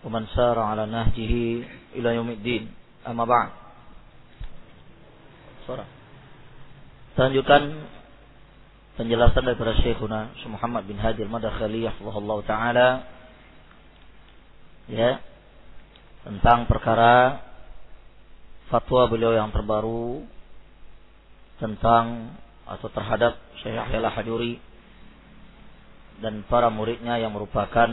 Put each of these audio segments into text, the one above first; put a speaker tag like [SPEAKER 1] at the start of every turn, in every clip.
[SPEAKER 1] ومن سار على نهجه إلى يوم الدين. أما بعد. Lanjutkan penjelasan daripada Syekhuna Muhammad bin Hadi Al-Madkhali rahimahullah taala ya tentang perkara fatwa beliau yang terbaru tentang atau terhadap Syekh Yahya Al-Hajuri dan para muridnya yang merupakan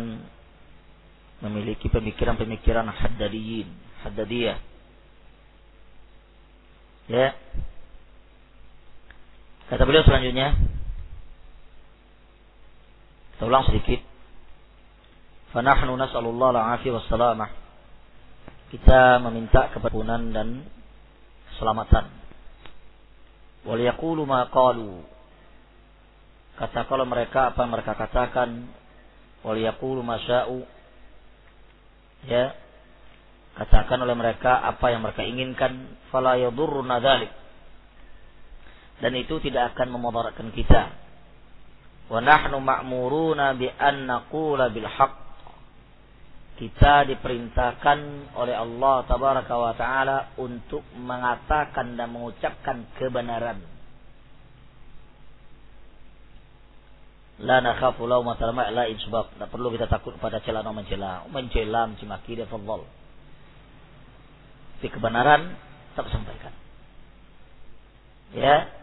[SPEAKER 1] memiliki pemikiran-pemikiran Haddadiyah. Ya. Kata beliau selanjutnya, kita ulang sedikit. Fanahnu nas'alullah al-afiyah wassalamah. Kita meminta keampunan dan keselamatan. Wal yaqulu ma qalu. Katakanlah mereka apa yang mereka katakan. Wal yaqulu ma sya'u. Ya. Katakan oleh mereka apa yang mereka inginkan. Fala yadurruna dzalik. Dan itu tidak akan memudaratkan kita. Wa nahnu ma'muruna bi an naqula bil haqq. Kita diperintahkan oleh Allah tabaraka wa taala untuk mengatakan dan mengucapkan kebenaran. La nakhafu lawmata la'in sebab tidak perlu kita takut pada celaan mencela, mencemaki dia fadhal. Tapi kebenaran tak sampaikan. Ya.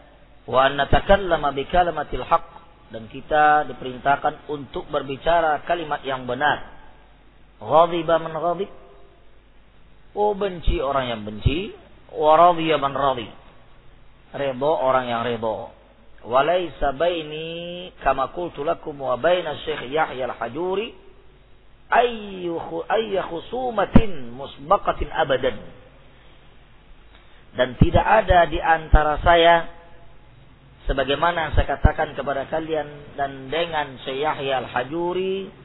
[SPEAKER 1] Wa an natakallama bi kalamatil haqq, dan kita diperintahkan untuk berbicara kalimat yang benar. Ghadiba man ghadib, benci orang yang benci, wa radiya man radi, redha orang yang redha. Wa laisa baini kama qultu lakum wa baina Syekh Yahya Al-Hajuri ayyu khusumatin musbaqatin abadan. Dan tidak ada di antara saya sebagaimana yang saya katakan kepada kalian dan dengan Syekh Yahya Al-Hajuri,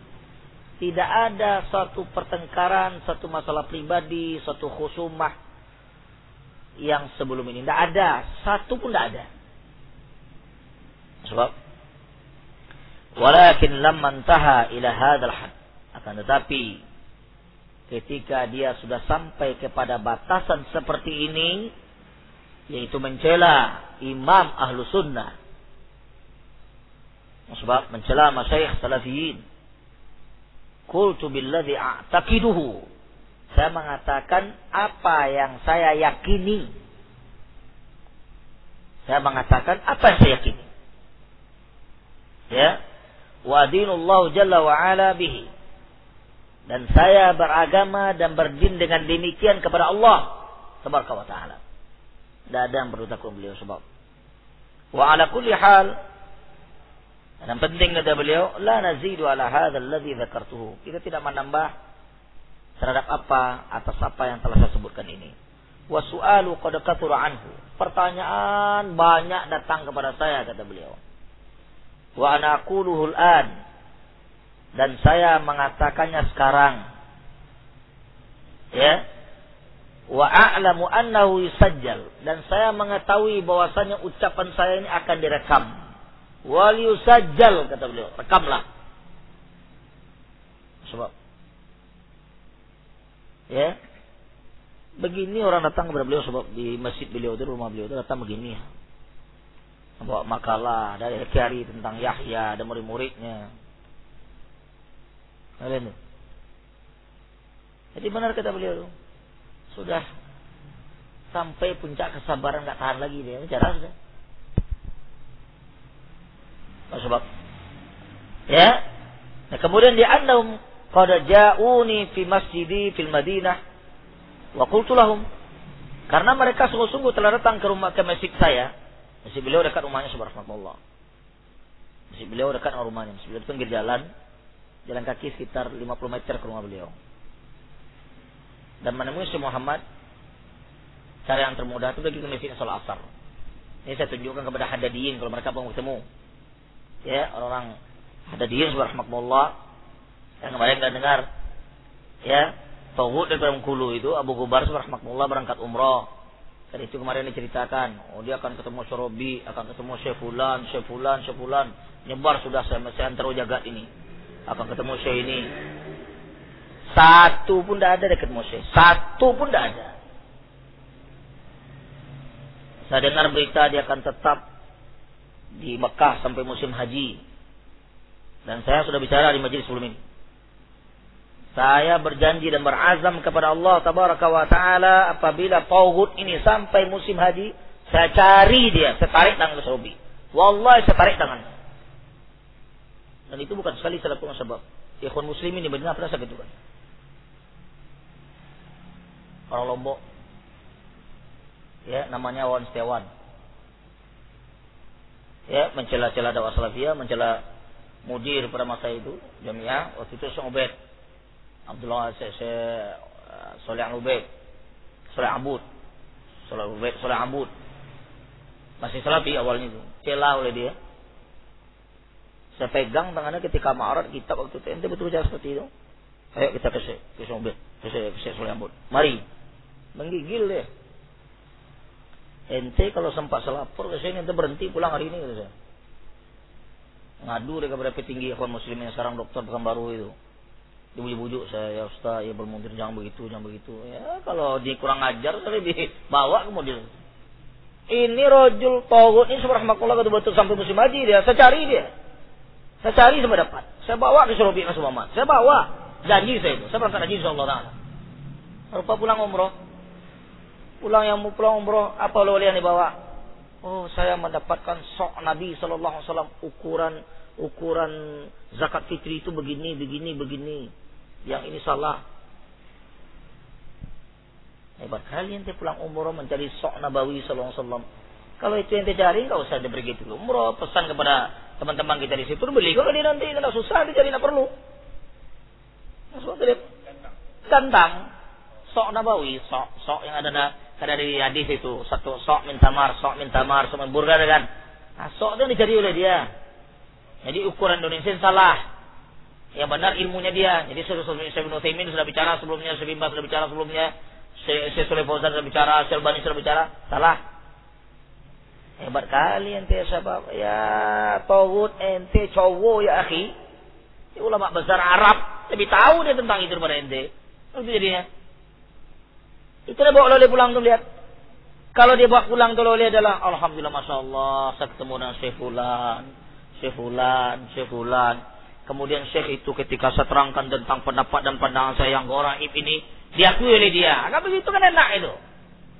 [SPEAKER 1] tidak ada suatu pertengkaran, satu masalah pribadi, suatu khusumah yang sebelum ini. Tidak ada, satu pun tidak ada. Sebab walakin lamma intaha ila hadzal had, akan tetapi ketika dia sudah sampai kepada batasan seperti ini, yaitu mencela imam ahlu sunnah, sebab mencela masyayikh salafiyin, qultu billadhi a'taqiduhu, saya mengatakan apa yang saya yakini. Saya mengatakan apa yang saya yakini. Ya, wa dinullahu jalla wa ala bihi, dan saya beragama dan berdin dengan demikian kepada Allah tabaraka wa taala. Tidak ada yang perlu takut beliau sebab. Wa ala kulli hal, dan penting kata beliau, la nazidu ala hadzal ladzi dzakartuhu. Kita tidak menambah terhadap apa atas apa yang telah saya sebutkan ini. Wa su'alu qad kathura anhu. Pertanyaan banyak datang kepada saya kata beliau. Wa ana aquluhu al-an, dan saya mengatakannya sekarang. Ya. Wa a'lamu annahu yusajjal, dan saya mengetahui bahwasanya ucapan saya ini akan direkam. Wal yusajjal kata beliau, rekamlah. Sebab ya, begini orang datang kepada beliau sebab di masjid beliau, di rumah beliau itu datang begini. Bawa makalah dari kiai tentang Yahya dan murid-muridnya. Kalian. Jadi benar kata beliau, sudah sampai puncak kesabaran, enggak tahan lagi dia, bicara sudah. Sebab ya, nah, kemudian di annahum qad ja'uni fi masjidi fil Madinah wa qultu lahum, karena mereka sungguh-sungguh telah datang ke masjid saya. Masjid beliau dekat rumahnya subhanallah. Masjid beliau dekat rumahnya, masjid beliau itu pinggir jalan kaki sekitar 50 meter ke rumah beliau. Dan menemui Syekh Muhammad, cara yang termudah itu pergi ke masjid salat asar. Ini saya tunjukkan kepada Haddadiyin kalau mereka mau bertemu. Ya, orang Haddadiyin subhanallah yang kemarin kita dengar ya, Tauhid dari Bengkulu itu Abu Gubar subhanallah berangkat umrah. Dan itu kemarin diceritakan, dia akan ketemu Syarabi, akan ketemu Syekh Fulan, nyebar sudah saya antar jagat ini. Akan ketemu Syekh ini. Satu pun tidak ada dekat Mesir. Satu pun tidak ada. Saya dengar berita dia akan tetap di Mekah sampai musim haji. Dan saya sudah bicara di majelis sebelum ini. Saya berjanji dan berazam kepada Allah Tabaraka wa Ta'ala, apabila Tauhud ini sampai musim haji, saya cari dia, saya tarik tangan ke Saudi. Wallahi saya tarik tangannya. Dan itu bukan sekali saya lakukan sebab ikhwan muslimin di Madinah pernah saya gitu kan. Orang Lombok, ya namanya Wawan Setiawan, ya mencela-cela dakwah salafiyah, mencela mudir pada masa itu jamiah waktu itu Syekh Ubaid Abdullah Soleh Ubaid Soleh Abud masih salafi awalnya itu, cela oleh dia. Saya pegang tangannya ketika ma'arad kitab waktu itu, ente betul cara seperti itu, ayo kita ke Syekh Ubaid, ke Syekh Soleh Abud, mari menggigil dia. Ente kalau sempat selapor ke sini, ente berhenti pulang hari ini, kata saya. Ngadu dia kepada petinggi ikhwan muslimin yang sekarang dokter Pekanbaru itu. Dibujuk-bujuk saya, ya Ustaz, ya bermuntir jangan begitu, jangan begitu. Ya kalau dia kurang ajar, saya dibawa kemudian. Ini rojul Tauhud ini subhanallah betul sampai musim haji dia. Saya cari dia. Saya cari sampai dapat. Saya bawa ke Surabi Nabi Muhammad. Saya bawa. Janji saya itu. Saya berangkat haji insyaallah taala. Rupa pulang umroh. Pulang umroh, apa oleh yang dibawa? Oh, saya mendapatkan sok Nabi sallallahu alaihi wasallam, ukuran zakat fitri itu begini. Yang ini salah. Hebat kali ente pulang umroh mencari sok Nabawi sallallahu alaihi wasallam. Kalau itu yang dicari, enggak usah pergi dulu umroh, pesan kepada teman-teman kita di situ, beli kok dia nanti, enggak susah dicari, enggak perlu. Langsung dia gantang. Sok Nabawi, sok yang ada di hadis itu, satu sok min tamar, sok burga kan. Nah, sok itu dicari oleh dia. Jadi ukuran Indonesia salah. Yang benar ilmunya dia. Jadi Syekh Ibnu Utsaimin sudah bicara sebelumnya, Syekh Bin Baz sudah bicara sebelumnya, Syekh Shalih Fauzan sudah bicara, Syekh Albani sudah bicara, salah. Hebat kali ente sabab. Ya Tauhid ente cowok ya akhi. Ini ulama besar Arab lebih tahu dia tentang itu daripada ente. Itu jadinya. Itu dia bawa oleh pulang tuh lihat. Kalau dia bawa pulang tuh oleh adalah alhamdulillah masyaallah saya ketemu dengan Syekh Fulan. Kemudian Syekh itu ketika saya terangkan tentang pendapat dan pandangan saya yang goraib ini diakui oleh dia. Enggak begitu kan enak itu.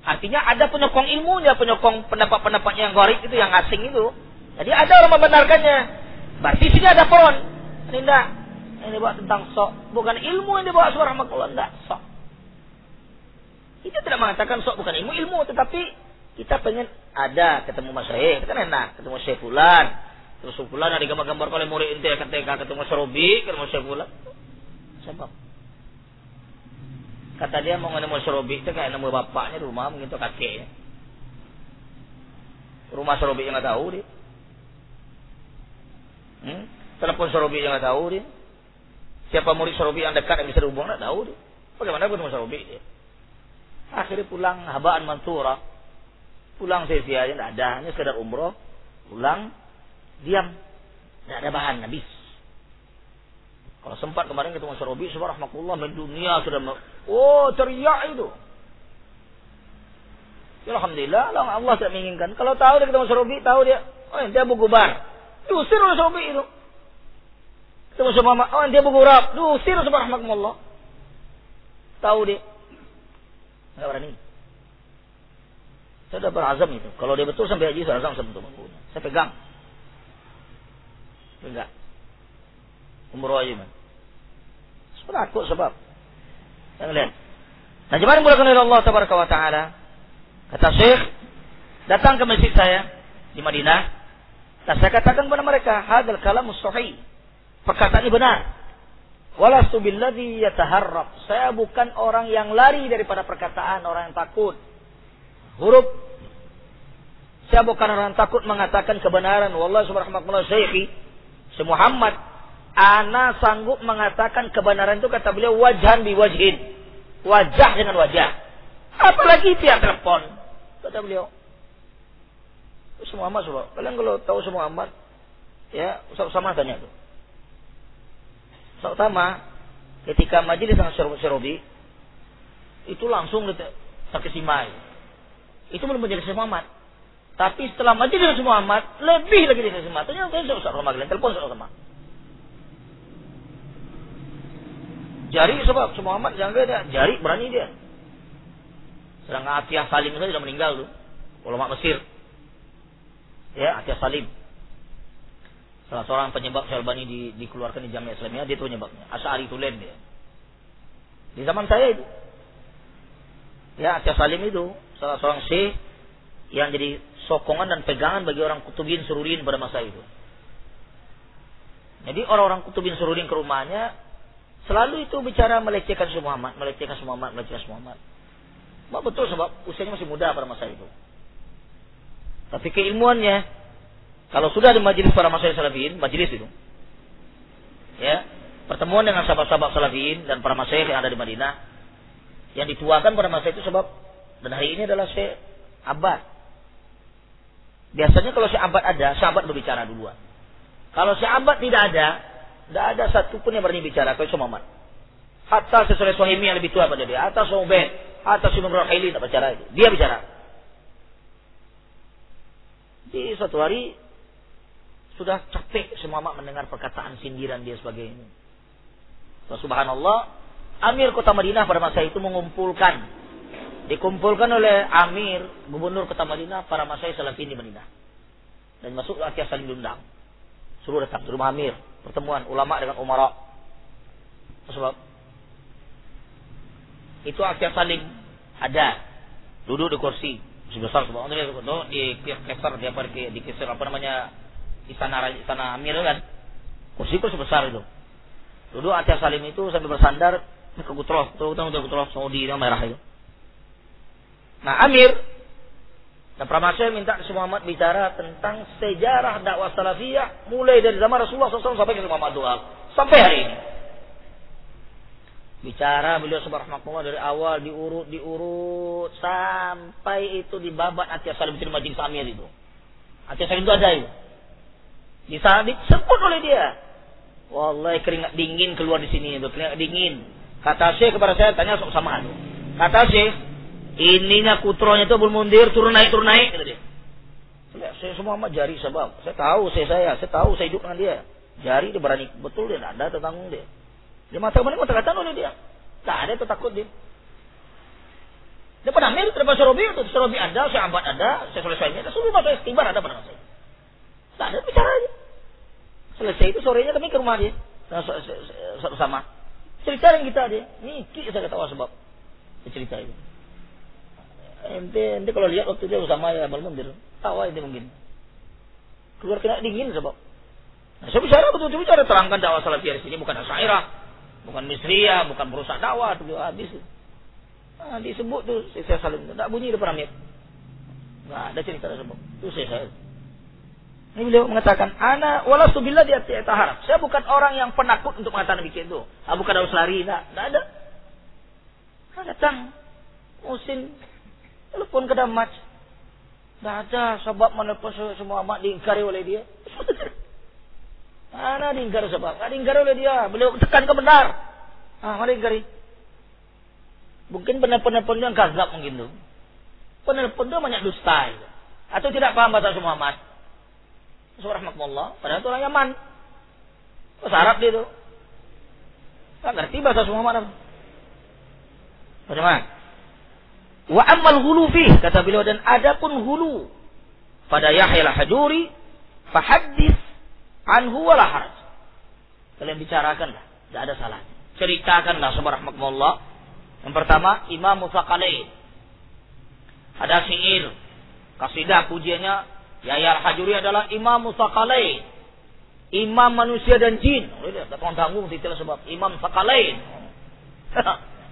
[SPEAKER 1] Artinya ada penyokong ilmunya, penyokong pendapat-pendapatnya yang goraib itu, yang asing itu. Jadi ada orang membenarkannya. Berarti sini ada pohon. Ini enggak. Ini bawa tentang sok. Bukan ilmu yang dibawa subhanallah, enggak sok. Kita tidak mengatakan sok bukan ilmu, tetapi kita pengen ada ketemu masyayikh, kan enak, ketemu Syekh Fulan. Terus Fulan ada gambar-gambar oleh murid ente ketika ketemu Syrobi, ketemu Syekh Fulan. Sebab kata dia mau ketemu Syrobi itu kayak nemu bapaknya di rumah, mungkin itu kakeknya. Rumah Syrobi yang enggak tahu dia. Telepon Syrobi yang enggak tahu dia. Siapa murid Syrobi yang dekat yang bisa dihubung enggak tahu dia. Bagaimana ketemu Syrobi dia? Akhirnya pulang habaan mansura. Pulang sia-sia aja, tidak ada. Hanya sekedar umroh. Pulang, diam. Tidak ada bahan, habis. Kalau sempat kemarin ketemu Syarabi, subhanallah, mendunia sudah. Teriak itu. Ya, alhamdulillah, Allah tidak menginginkan. Kalau tahu dia ketemu Syarabi, tahu dia. Oh, dia Abu Gubar. Diusir oleh Syarabi itu. Ketemu Syarabi, oh, dia Abu Gurab. Diusir subhanallah. Tahu dia. Enggak berani. Saya sudah berazam itu. Kalau dia betul sampai haji, saya azam sebetulnya. Saya pegang. Enggak. Umroh aja, man. Takut sebab. Jangan lihat. Nah, jemaah yang dimuliakan oleh Allah Tabaraka wa Ta'ala. Kata Syekh, datang ke masjid saya di Madinah. Dan saya katakan kepada mereka, hadal kalamus sahih. Perkataan ini benar. Walastu billadzi yataharrab. Saya bukan orang yang lari daripada perkataan, orang yang takut. Huruf. Saya bukan orang yang takut mengatakan kebenaran. Wallahi subhanahu syekhi. Si Muhammad, ana sanggup mengatakan kebenaran itu, kata beliau, wajhan bi wajhin. Wajah dengan wajah. Apalagi via telepon. Kata beliau. Si Muhammad subhanahu. Kalian kalau tahu si Muhammad, ya, sama tanya tuh. Sama ketika majelis dengan Syarabi itu langsung terkesimai. Itu belum majelis Muhammad. Tapi setelah majelis Muhammad lebih lagi dari Muhammad. Ternyata saya usah rumah kalian, telepon sama. Jari sebab Muhammad jangan ada, jari berani dia. Sedangkan Atiyah Salim itu sudah meninggal tuh, ulama Mesir. Ya, Atiyah Salim. Salah seorang penyebab Syalbani dikeluarkan di Jamiah Islamiyah, dia itu penyebabnya. Asy'ari Tulen dia. Di zaman saya itu. Ya, Atiyah Salim itu salah seorang syekh yang jadi sokongan dan pegangan bagi orang Kutubin Sururin pada masa itu. Jadi orang-orang Kutubin Sururin ke rumahnya selalu itu bicara melecehkan Muhammad. Betul sebab usianya masih muda pada masa itu. Tapi keilmuannya, kalau sudah ada majelis para masyayikh salafiyin, majelis itu, ya, pertemuan dengan sahabat-sahabat salafiyin dan para masyayikh yang ada di Madinah, yang dituakan pada masa itu sebab, dan hari ini adalah Syekh Abbad. Biasanya kalau Syekh Abbad ada, Syekh Abbad berbicara duluan. Kalau Syekh Abbad tidak ada satupun yang berani bicara kecuali Muhammad. Hatta sesuai Suhaimi yang lebih tua pada dia, hatta Suhaib, hatta Syimam Rakhaili tak bicara itu. Dia bicara. Di suatu hari sudah capek semua Muhammad mendengar perkataan sindiran dia sebagai ini. Subhanallah, Amir Kota Madinah pada masa itu dikumpulkan oleh Amir Gubernur Kota Madinah para masyayikh salafiyin di Madinah. Dan masuk Atiyah Salim diundang. Suruh datang ke rumah Amir, pertemuan ulama dengan umara. Sebab itu Atiyah Salim ada duduk di kursi sebesar sebab di keser di keser apa namanya istana Amir kan. Kursi sebesar itu. Duduk Atiyah Salim itu sambil bersandar ke Gutroh Saudi yang merah itu. Nah, Amir dan para masyayikh minta semua Muhammad bicara tentang sejarah dakwah salafiyah mulai dari zaman Rasulullah SAW sampai ke Muhammad Dual sampai hari ini. Bicara beliau subhanallah dari awal diurut sampai itu di babat Atiyah Salim di Majelis Amir itu. Atiyah Salim itu ada itu. Disebut oleh dia. Wallahi keringat dingin keluar di sini itu, keringat dingin. Kata Syekh kepada saya, tanya sama itu. Kata Syekh, ininya kutronya itu belum mundir turun naik kata dia. Saya semua sama jari sebab saya tahu saya tahu saya hidup dengan dia. Jari dia berani betul, dia tidak ada tertanggung dia. Dia mata-mata oleh dia. Tak ada itu takut dia. Dia pada Amir terhadap Syarabi itu. Syarabi ada, Syekh Abbad ada, Syekh Sulaiman ada, seluruh masa istibar ada pada masa itu. Tak ada bicara aja. Selesai itu sorenya kami ke rumah dia. Sama. Cerita yang kita dia. Niki saya ketawa sebab dia cerita itu. Ente kalau lihat waktu dia sama ya Balmundir, tawa itu mungkin. Keluar kena dingin sebab. Nah, saya bicara terangkan dakwah salafiyah di sini bukan Asy'ariyah, bukan Misriyah, bukan merusak dakwah itu habis. Nah, disebut tuh saya salim enggak bunyi depan Amir. Enggak ada cerita tersebut. Itu saya. Ini beliau mengatakan, ana walastu billah di taharab. Saya bukan orang yang penakut untuk mengatakan demikian itu. Bukan harus lari, enggak ada. Datang musim telepon ke Damat. Tidak ada sebab menelpon semua amat diingkari oleh dia. Mana diingkari sebab? Tidak diingkari oleh dia. Beliau tekan ke benar. Mana diingkari? Mungkin penelpon yang kazab mungkin tu. Penelpon tu banyak dusta. Atau tidak paham bahasa Muhammad. Subhanallah. Padahal itu orang Yaman. Bahasa Arab dia tu. Tak ngerti bahasa Muhammad. Bagaimana? Wa ammal hulu fih, kata beliau, dan adapun hulu pada Yahya al-Hajuri, fahaddits anhu wala haraj. Kalian bicarakanlah, tidak ada salah. Ceritakanlah subhanallah. Yang pertama, Imam Mutsaqalain. Ada syair, kasidah pujiannya Yahya al-Hajuri adalah Imam Mutsaqalain. Imam manusia dan jin. Tak tanggung titel sebab Imam Mutsaqalain.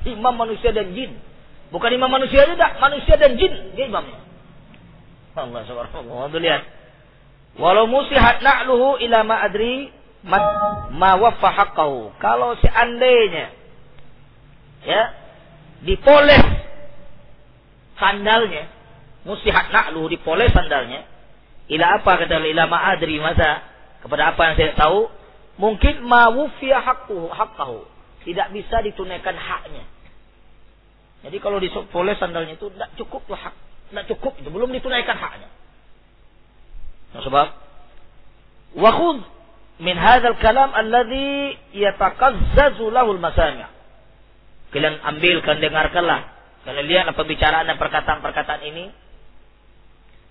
[SPEAKER 1] Imam manusia dan jin. Bukan imam manusia juga, manusia dan jin dia imamnya. Allah subhanahu wa ta'ala lihat. Walau musihat na'luhu ila ma adri ma waffa haqqahu. Kalau seandainya ya dipoles sandalnya, musihat na'luhu dipoles sandalnya, ila apa kata ila ma adri masa kepada apa yang saya tahu, mungkin ma wuffiya haqqahu. Tidak bisa ditunaikan haknya. Jadi kalau dipoles sandalnya itu tidak cukup tuh hak. Tidak cukup itu. Belum ditunaikan haknya. Nah, sebab. Wa khudh min hadzal kalam alladhi yatakazzazu lahu al-masami'. Kalian ambilkan, dengarkanlah. Kalian lihat pembicaraan dan perkataan-perkataan ini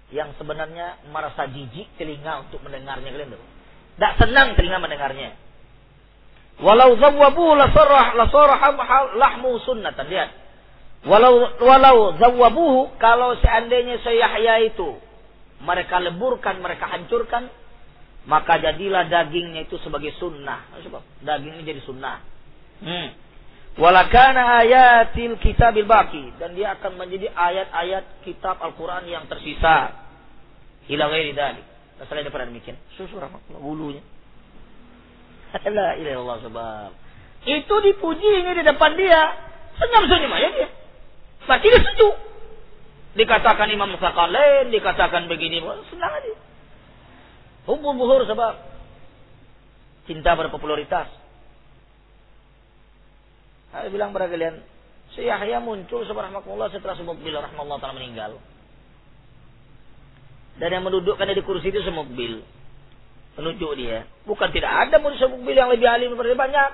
[SPEAKER 1] yang sebenarnya merasa jijik telinga untuk mendengarnya. Kalian tahu. Tak senang telinga mendengarnya. Walau zawwabuhu la sarah lahmu sunnatan. Lihat. Walau zawwabuhu, kalau seandainya Yahya itu mereka leburkan, mereka hancurkan, maka jadilah dagingnya itu sebagai sunnah. Dagingnya jadi sunnah. Walakana ayatil kitabil baqi, dan dia akan menjadi ayat-ayat kitab Al-Quran yang tersisa. Ila ghairi dzalik. Selain daripada demikian, susu rahmatullah bulunya. La ilaha illallah sebab. Itu dipuji ini di depan dia, senyum-senyum aja dia. Berarti dia setuju. Dikatakan Imam Tsaqalain, dikatakan begini, senang aja. Hubbul buhur sebab cinta berpopularitas. Saya bilang pada kalian, Yahya muncul subhanallah setelah Mukbil rahimahullah taala meninggal. Dan yang mendudukkan di kursi itu Mukbil. Penunjuk dia. Bukan tidak ada murid Mukbil yang lebih alim daripada banyak.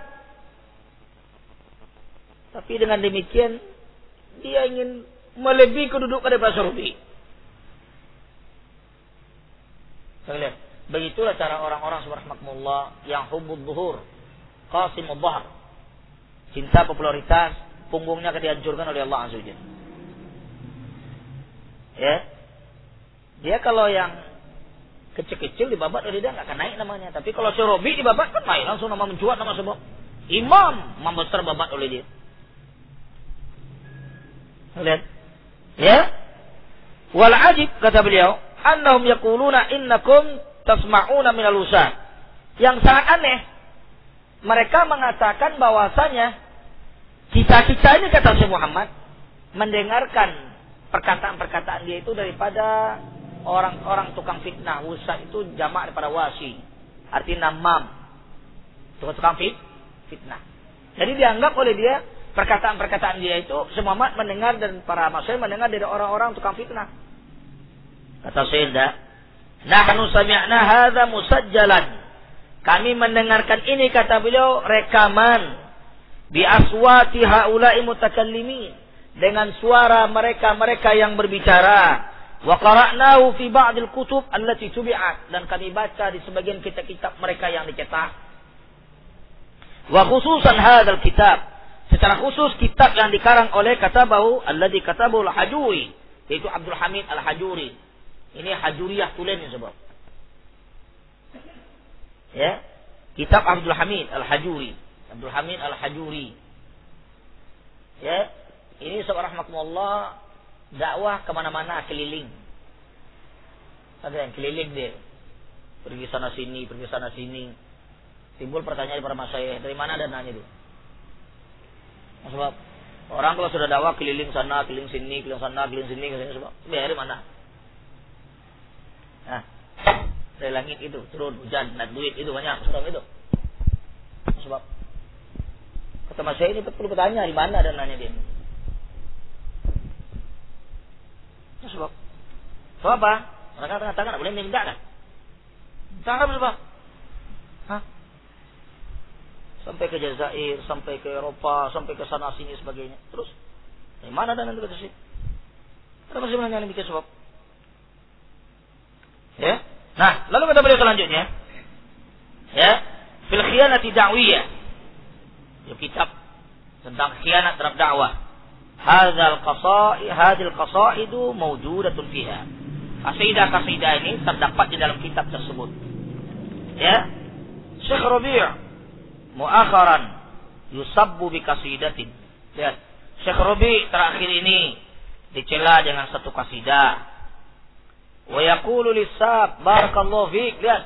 [SPEAKER 1] Tapi dengan demikian dia ingin melebihi kedudukan daripada Syarabi. Lihat, begitulah cara orang-orang subhanallah yang hubbul zuhur, qasim adh-dhahr. Cinta popularitas, punggungnya akan dihancurkan oleh Allah Azza wa Jalla. Ya. Dia kalau yang kecil-kecil dibabat oleh dia nggak akan naik namanya. Tapi kalau Syarabi dibabat kan naik langsung nama mencuat nama sebab imam besar babat oleh dia. Lihat. Ya. Wal ajib kata beliau, annahum yaquluna innakum tasma'una minal usan. Yang sangat aneh, mereka mengatakan bahwasanya kita ini kata Syekh Muhammad mendengarkan perkataan-perkataan dia itu daripada orang-orang tukang fitnah. Wusa itu jamak daripada wasi, artinya namam, tukang fitnah. Jadi dianggap oleh dia perkataan-perkataan dia itu Syekh Muhammad mendengar dan para masyayikh mendengar dari orang-orang tukang fitnah. Kata Syekh, nahnu sami'na hadza musajjalan. Kami mendengarkan ini kata beliau rekaman bi aswati haula'i mutakallimin, dengan suara mereka yang berbicara. Wa qara'nahu fi ba'dil kutub allati tubi'at, dan kami baca di sebagian kitab-kitab mereka yang dicetak. Wa khususan hadzal kitab, secara khusus kitab yang dikarang oleh katabahu alladzi katabahu al-Hajuri, yaitu Abdul Hamid al-Hajuri. Ini Hajuriyah tulen sebab. Ya, kitab Abdul Hamid al-Hajuri. Abdul Hamid al-Hajuri. Ya, ini subhanallah dakwah kemana-mana, keliling. Ada yang keliling dia, pergi sana sini, pergi sana sini. Timbul pertanyaan para masyayikh, dari mana dananya itu? Sebab orang kalau sudah dakwah keliling sana, keliling sini, keliling sana, keliling sini, keliling sini, sebab dari mana? Nah, dari langit itu turun hujan, naik duit itu banyak, sebab itu. Sebab kata masyayikh ini perlu bertanya di mana dananya dia. Sebab apa? Mereka mengatakan tak boleh minta kan? Tak sebab. Hah? Sampai ke Jazair, sampai ke Eropa, sampai ke sana sini sebagainya. Terus dari mana dana itu ke sini? Ada masih menanya demikian sebab. Ya. Nah, lalu kata beliau selanjutnya, ya, fil khiyanati da'wiyah. Itu kitab tentang khianat terhadap dakwah. Hadil qasaidu mawjudatun fiha. Qasidah-qasidah ini terdapat di dalam kitab tersebut. Ya. Syekh Rabi' muakharan yusabbu bi qasidatin. Lihat, Syekh Rabi' terakhir ini dicela dengan satu qasidah. Wa yaqulu lis-sab barakallahu fik. Lihat.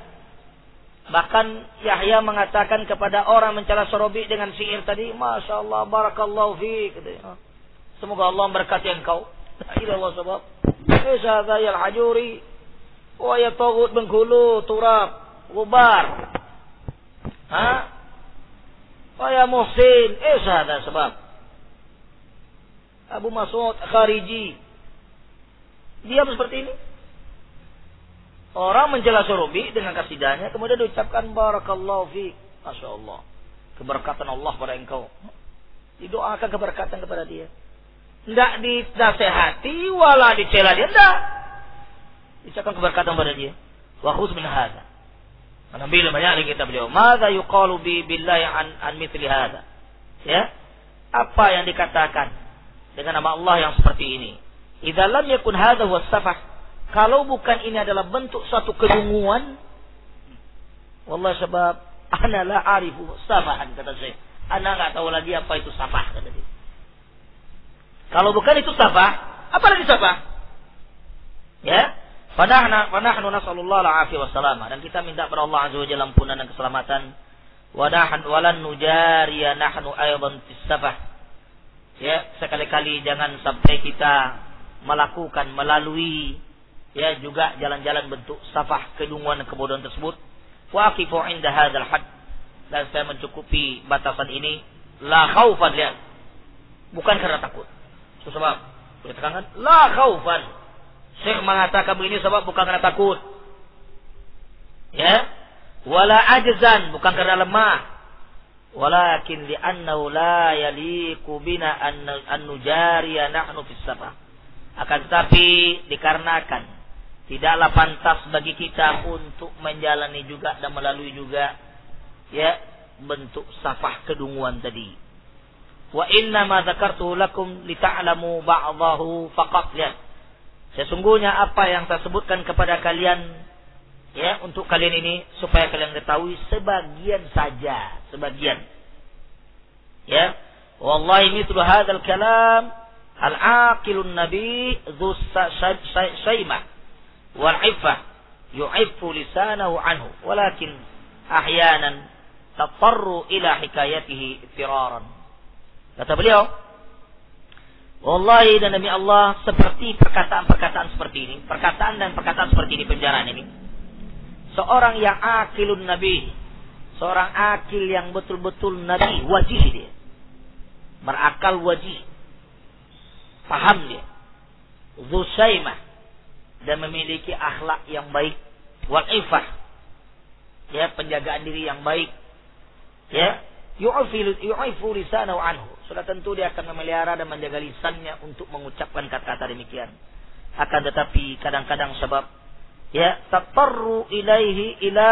[SPEAKER 1] Bahkan Yahya mengatakan kepada orang mencela Syarabi dengan syair tadi, Masya Allah, barakallahu fiik. Semoga Allah memberkati engkau. Ila Allah sebab. Isa gayal hajuri. Wa yatagut bengkulu turab. Gubar. Ya Muhsin, hadha sebab. Abu Mas'ud Khariji. Diam seperti ini. Orang mencela Syurubi dengan kasidahnya, kemudian diucapkan barakallahu fiik. Masya Allah. Keberkatan Allah pada engkau. Didoakan keberkatan kepada dia. Tidak dinasehati, wala dicela dia. Tidak. Diucapkan keberkatan pada dia. Wa khuz min hadha. Karena bila banyak lagi kita beliau. Mada yuqalu billahi an mithli hadha. Ya. Apa yang dikatakan dengan nama Allah yang seperti ini. Idza lam yakun hadha huwa safah. Kalau bukan ini adalah bentuk suatu kedunguan. Wallah sebab ana la arifu safahan, kata saya. Ana enggak tahu lagi apa itu safah, kata dia. Kalau bukan itu safah, apa lagi safah? Ya. Fanahnu nasallallahu alaihi wasallam, dan kita minta kepada Allah azza wa jalla ampunan dan keselamatan. Walan nujariya nahnu aidan fis safah. Ya, sekali-kali jangan sampai kita melakukan melalui ya juga jalan-jalan bentuk safah kedunguan dan kebodohan tersebut. Wa aqifu inda hadzal hadd, dan saya mencukupi batasan ini la khaufan, lihat, bukan karena takut. Sebab boleh tekankan la khaufan. Syekh mengatakan begini sebab bukan karena takut. Ya, wala ajzan, bukan karena lemah. Walakin li'annahu la yaliqu bina an nujariya nahnu fis safah. Akan tetapi dikarenakan tidaklah pantas bagi kita untuk menjalani juga dan melalui juga ya bentuk safah kedunguan tadi. Wa inna ma dzakartuhu lakum lita'lamu ba'dahu faqat, ya. Sesungguhnya apa yang saya sebutkan kepada kalian ya untuk kalian ini supaya kalian ketahui sebagian saja, sebagian. Ya. Wallahi mithlu hadzal kalam al-aqilun nabi dzu shaymah wal iffah yu'iffu lisanahu anhu, walakin ahyanan tatarru ila hikayatihi ittiraran. Kata beliau, wallahi dan demi Allah, seperti perkataan-perkataan seperti ini, perkataan seperti ini, penjaraan ini, seorang yang akilun nabi, seorang akil yang betul-betul nabi, wajih dia, berakal wajih, paham dia, dzu syaimah, dan memiliki akhlak yang baik, wal ifah, ya, penjagaan diri yang baik, ya, yu'ifu lisanahu anhu, sudah tentu dia akan memelihara dan menjaga lisannya untuk mengucapkan kata-kata demikian. Akan tetapi kadang-kadang sebab ya tatarru ilaihi ila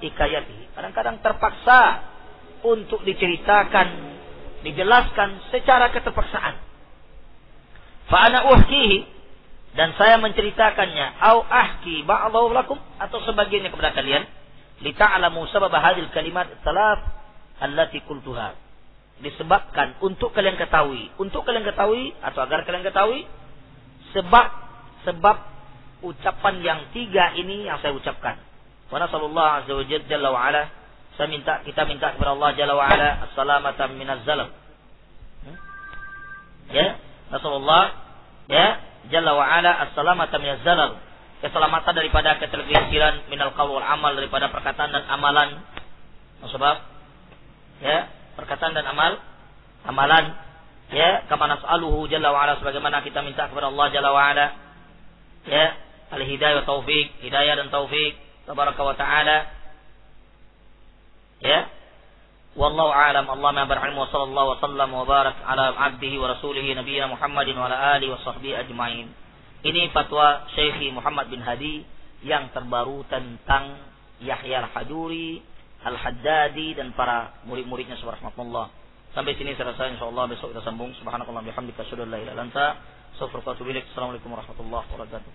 [SPEAKER 1] hikayatihi, kadang-kadang terpaksa untuk diceritakan, dijelaskan secara keterpaksaan. Fa ana uhkihi, dan saya menceritakannya, au ahki ba'dahu lakum, atau sebagiannya kepada kalian, li ta'lamu sabab hadhil kalimat thalath allati qultuha, disebabkan untuk kalian ketahui atau agar kalian ketahui sebab ucapan yang tiga ini yang saya ucapkan. Wa nasallallahu azza wa jalla wa ala, kita minta kepada Allah jalla wa ala as-salamata minaz zalam. Ya, nasallallahu ya jalla wa ala as-salamata minaz zalal, keselamatan daripada ketergelinciran, minal qaul wal amal, daripada perkataan dan amalan. Sebab ya perkataan dan amalan ya, kama nas'aluhu jalla wa ala, sebagaimana kita minta kepada Allah jalla wa ala ya al-hidayah wa taufik, hidayah dan taufik tabaraka wa taala. Ya, wallahu a'lam. Allah ma bar'ilmu, wa sallallahu wa sallam wa barak ala abdihi wa rasulihi nabiyina Muhammadin wa ala alihi wa sahbihi ajma'in. Ini fatwa Syekh Muhammad bin Hadi yang terbaru tentang Yahya al-Hajuri, al-Haddadi dan para murid-muridnya subhanallah. Sampai sini saya rasa insyaallah besok kita sambung. Subhanakallah bihamdika asyhadu an la ilaha illa anta astaghfiruka wa atubu ilaik. Assalamualaikum warahmatullahi wabarakatuh.